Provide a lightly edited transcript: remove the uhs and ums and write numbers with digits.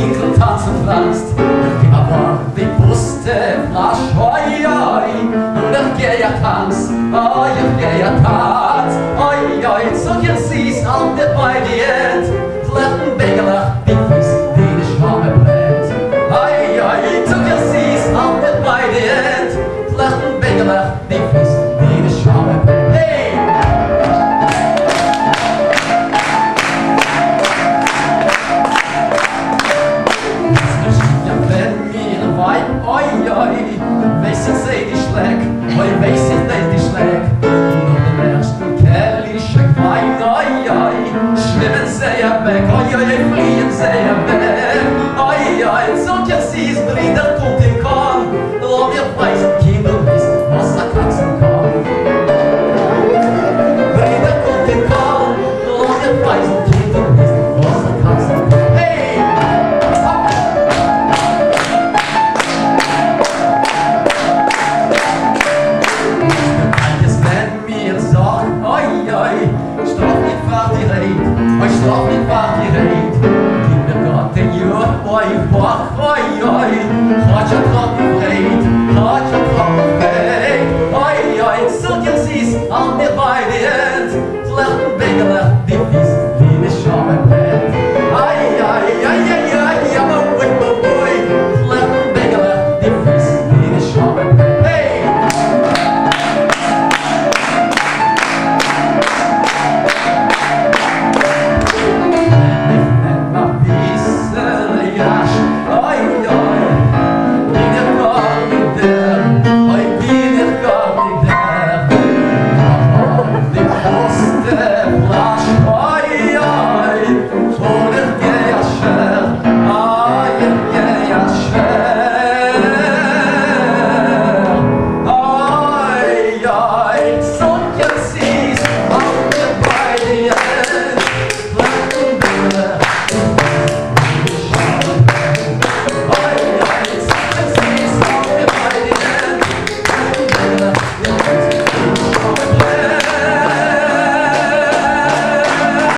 Winkel tanzen kannst. Aber die Buste rasch, oi, oi, und ich geh ja tanz, oi, ich geh ja tanz, oi, oi, so ihr siehst, auch nicht bei dir, flechten Bägerlach, die Fies, die die Schwamme brennt. Oi, oi, so ihr siehst, auch nicht bei dir, flechten Bägerlach, die Fies, die die Schwamme brennt. Hey! Oi, oi, weiß ich seh die Schläg, oi, weiß ich nicht die Schläg. Nur den ersten Kerl ist ein Wein, oi, oi, schwimmen sie ja weg, oi, oi, fliehen sie ja weg. Oi, oi, so ja sie ist Brüder, kommt im Korn, oh, wir weißen Kinder nicht, was er kratzen kann. Brüder kommt im Korn, oh, wir weißen Kinder nicht, was er kratzen kann. Hey! Straf niet wat je reed, kindergat en jeugd, oi, wacht, oi, oi, gaat je trap vreed, gaat je trap vreed, oi, oi, zult je zies, al niet bij de end, slecht begelen, die vies, die de schame bent. Ai, ai, ai, ai, ai, ja, maar woi, woi, slecht begelen, die vies, die de schame bent. Hey! Yeah.